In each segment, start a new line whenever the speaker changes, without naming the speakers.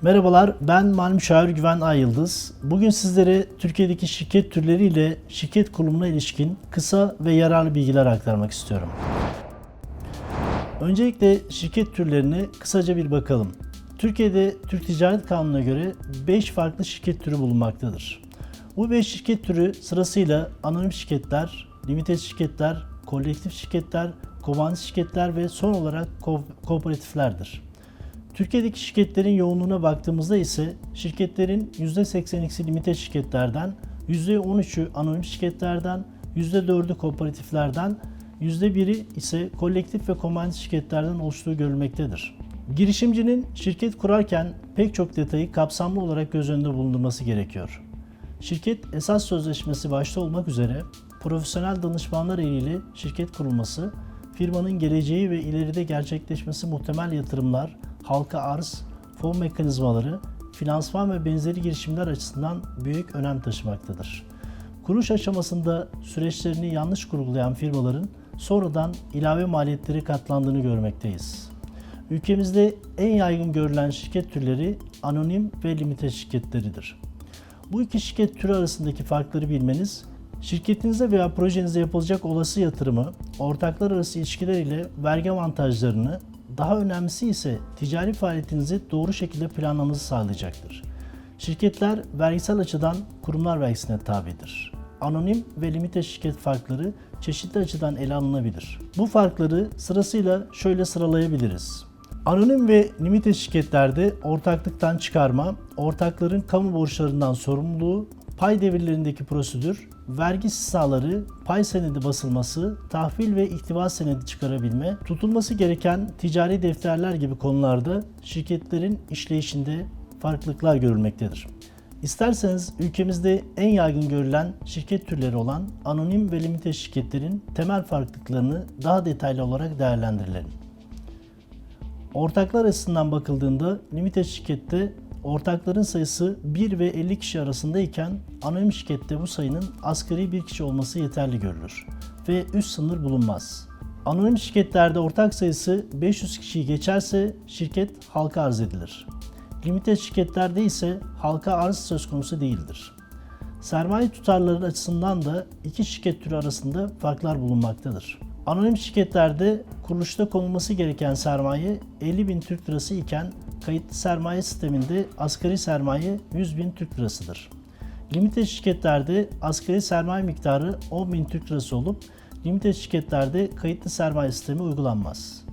Merhabalar, ben Mali Müşavir Güven Ayyıldız. Bugün sizlere Türkiye'deki şirket türleri ile şirket kurulumuna ilişkin kısa ve yararlı bilgiler aktarmak istiyorum. Öncelikle şirket türlerine kısaca bir bakalım. Türkiye'de Türk Ticaret Kanunu'na göre 5 farklı şirket türü bulunmaktadır. Bu 5 şirket türü sırasıyla anonim şirketler, limited şirketler, kolektif şirketler, komandit şirketler ve son olarak kooperatiflerdir. Türkiye'deki şirketlerin yoğunluğuna baktığımızda ise şirketlerin %82'si limited şirketlerden, %13'ü anonim şirketlerden, %4'ü kooperatiflerden, %1'i ise kolektif ve komandit şirketlerden oluştuğu görülmektedir. Girişimcinin şirket kurarken pek çok detayı kapsamlı olarak göz önünde bulundurması gerekiyor. Şirket esas sözleşmesi başta olmak üzere profesyonel danışmanlar eliyle şirket kurulması, firmanın geleceği ve ileride gerçekleşmesi muhtemel yatırımlar, halka arz, fon mekanizmaları, finansman ve benzeri girişimler açısından büyük önem taşımaktadır. Kuruluş aşamasında süreçlerini yanlış kurgulayan firmaların sonradan ilave maliyetleri katlandığını görmekteyiz. Ülkemizde en yaygın görülen şirket türleri anonim ve limited şirketleridir. Bu iki şirket türü arasındaki farkları bilmeniz, şirketinize veya projenize yapılacak olası yatırımı, ortaklar arası ilişkiler ile vergi avantajlarını, daha önemlisi ise ticari faaliyetinizi doğru şekilde planlamanızı sağlayacaktır. Şirketler vergisel açıdan kurumlar vergisine tabidir. Anonim ve limited şirket farkları çeşitli açıdan ele alınabilir. Bu farkları sırasıyla şöyle sıralayabiliriz. Anonim ve limited şirketlerde ortaklıktan çıkarma, ortakların kamu borçlarından sorumluluğu, pay devirlerindeki prosedür, vergi istisnaları, pay senedi basılması, tahvil ve ihtiva senedi çıkarabilme, tutulması gereken ticari defterler gibi konularda şirketlerin işleyişinde farklılıklar görülmektedir. İsterseniz ülkemizde en yaygın görülen şirket türleri olan anonim ve limited şirketlerin temel farklılıklarını daha detaylı olarak değerlendirelim. Ortaklar açısından bakıldığında limited şirkette ortakların sayısı 1 ve 50 kişi arasında iken anonim şirkette bu sayının asgari 1 kişi olması yeterli görülür ve üst sınır bulunmaz. Anonim şirketlerde ortak sayısı 500 kişiyi geçerse şirket halka arz edilir. Limited şirketlerde ise halka arz söz konusu değildir. Sermaye tutarları açısından da iki şirket türü arasında farklar bulunmaktadır. Anonim şirketlerde kuruluşta konulması gereken sermaye 50.000 Türk Lirası iken kayıtlı sermaye sisteminde asgari sermaye 100.000 Türk Lirasıdır. Limited şirketlerde asgari sermaye miktarı 10.000 Türk Lirası olup limited şirketlerde kayıtlı sermaye sistemi uygulanmaz.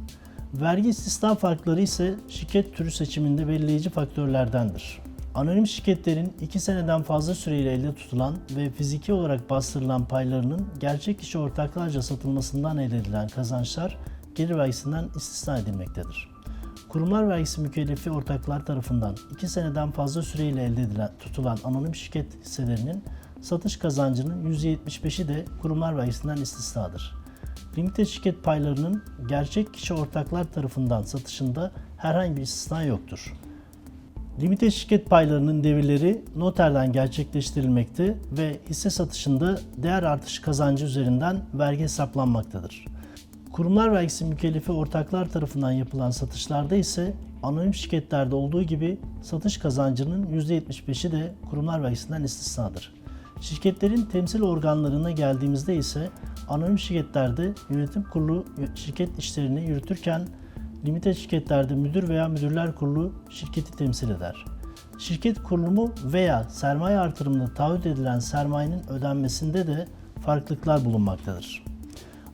Vergi istisna farkları ise şirket türü seçiminde belirleyici faktörlerdendir. Anonim şirketlerin 2 seneden fazla süreyle elde tutulan ve fiziki olarak bastırılan paylarının gerçek kişi ortaklarca satılmasından elde edilen kazançlar gelir vergisinden istisna edilmektedir. Kurumlar vergisi mükellefi ortaklar tarafından 2 seneden fazla süreyle elde tutulan anonim şirket hisselerinin satış kazancının %75'i de kurumlar vergisinden istisnadır. Limited şirket paylarının gerçek kişi ortaklar tarafından satışında herhangi bir istisna yoktur. Limited şirket paylarının devirleri noterden gerçekleştirilmekte ve hisse satışında değer artışı kazancı üzerinden vergi hesaplanmaktadır. Kurumlar vergisi mükellefi ortaklar tarafından yapılan satışlarda ise anonim şirketlerde olduğu gibi satış kazancının %75'i de kurumlar vergisinden istisnadır. Şirketlerin temsil organlarına geldiğimizde ise anonim şirketlerde yönetim kurulu şirket işlerini yürütürken limited şirketlerde müdür veya müdürler kurulu şirketi temsil eder. Şirket kurulumu veya sermaye artırımında taahhüt edilen sermayenin ödenmesinde de farklılıklar bulunmaktadır.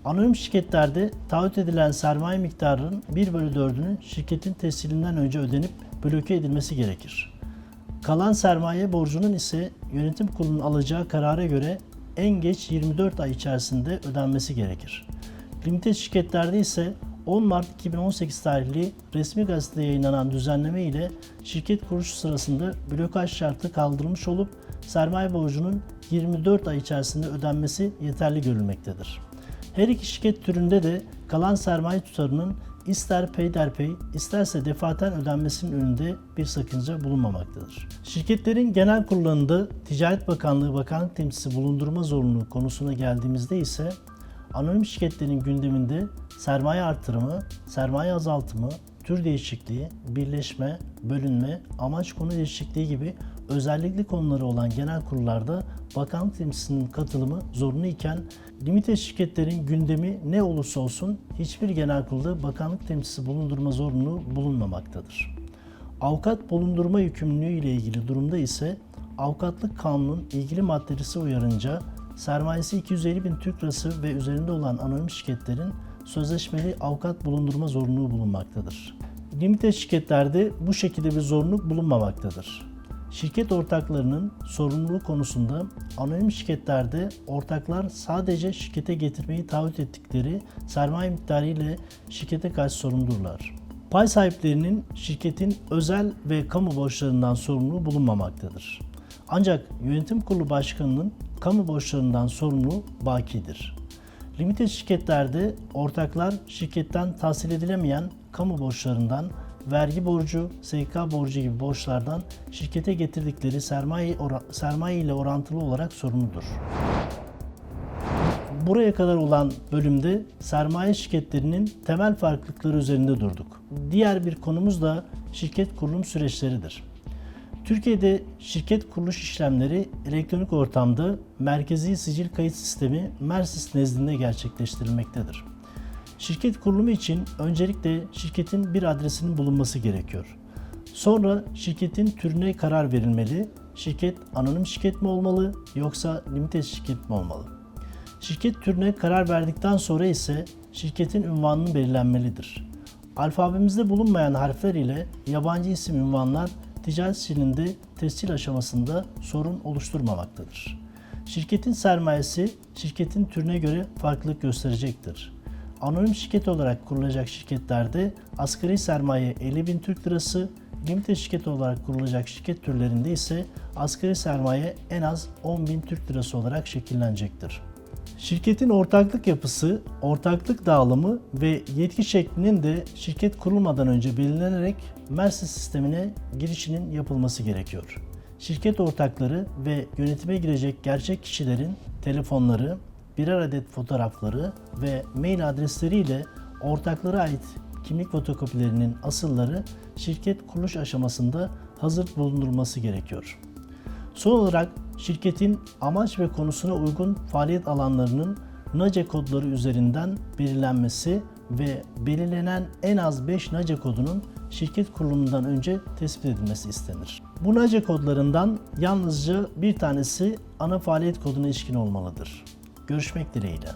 Anonim şirketlerde taahhüt edilen sermaye miktarının 1/4'ünün şirketin tescilinden önce ödenip bloke edilmesi gerekir. Kalan sermaye borcunun ise yönetim kurulunun alacağı karara göre en geç 24 ay içerisinde ödenmesi gerekir. Limited şirketlerde ise 10 Mart 2018 tarihli resmi gazetede yayınlanan düzenleme ile şirket kuruluşu sırasında blokaj şartı kaldırılmış olup sermaye borcunun 24 ay içerisinde ödenmesi yeterli görülmektedir. Her iki şirket türünde de kalan sermaye tutarının ister peyderpey isterse defaten ödenmesinin önünde bir sakınca bulunmamaktadır. Şirketlerin genel kurullarında Ticaret Bakanlığı bakanlık temsilcisi bulundurma zorunluluğu konusuna geldiğimizde ise anonim şirketlerin gündeminde sermaye artırımı, sermaye azaltımı, tür değişikliği, birleşme, bölünme, amaç konu değişikliği gibi özellikli konuları olan genel kurullarda bakanlık temsilcisinin katılımı zorunlu iken limite şirketlerin gündemi ne olursa olsun hiçbir genel kurulda bakanlık temsilcisi bulundurma zorunluluğu bulunmamaktadır. Avukat bulundurma yükümlülüğü ile ilgili durumda ise Avukatlık Kanunu'nun ilgili maddesi uyarınca sermayesi 250.000 Türk Lirası ve üzerinde olan anonim şirketlerin sözleşmeli avukat bulundurma zorunluluğu bulunmaktadır. Limite şirketlerde bu şekilde bir zorunluluk bulunmamaktadır. Şirket ortaklarının sorumluluğu konusunda anonim şirketlerde ortaklar sadece şirkete getirmeyi taahhüt ettikleri sermaye miktarı ile şirkete karşı sorumludurlar. Pay sahiplerinin şirketin özel ve kamu borçlarından sorumluluğu bulunmamaktadır. Ancak yönetim kurulu başkanının kamu borçlarından sorumluluğu bakidir. Limite şirketlerde ortaklar şirketten tahsil edilemeyen kamu borçlarından, vergi borcu, SGK borcu gibi borçlardan şirkete getirdikleri sermaye ile orantılı olarak sorumludur. Buraya kadar olan bölümde sermaye şirketlerinin temel farklılıkları üzerinde durduk. Diğer bir konumuz da şirket kurulum süreçleridir. Türkiye'de şirket kuruluş işlemleri elektronik ortamda Merkezi Sicil Kayıt Sistemi MERSIS nezdinde gerçekleştirilmektedir. Şirket kurulumu için öncelikle şirketin bir adresinin bulunması gerekiyor. Sonra şirketin türüne karar verilmeli. Şirket anonim şirket mi olmalı yoksa limited şirket mi olmalı? Şirket türüne karar verdikten sonra ise şirketin ünvanının belirlenmelidir. Alfabemizde bulunmayan harfler ile yabancı isim ünvanlar ticaret sicilinde tescil aşamasında sorun oluşturmamaktadır. Şirketin sermayesi şirketin türüne göre farklılık gösterecektir. Anonim şirket olarak kurulacak şirketlerde asgari sermaye 50.000 Türk Lirası, limited şirket olarak kurulacak şirket türlerinde ise asgari sermaye en az 10.000 Türk Lirası olarak şekillenecektir. Şirketin ortaklık yapısı, ortaklık dağılımı ve yetki şeklinin de şirket kurulmadan önce belirlenerek MERSIS sistemine girişinin yapılması gerekiyor. Şirket ortakları ve yönetime girecek gerçek kişilerin telefonları, birer adet fotoğrafları ve mail adresleriyle ortaklara ait kimlik fotokopilerinin asılları şirket kuruluş aşamasında hazır bulundurulması gerekiyor. Son olarak şirketin amaç ve konusuna uygun faaliyet alanlarının NACE kodları üzerinden belirlenmesi ve belirlenen en az 5 NACE kodunun şirket kurulumundan önce tespit edilmesi istenir. Bu NACE kodlarından yalnızca bir tanesi ana faaliyet koduna ilişkin olmalıdır. Görüşmek dileğiyle.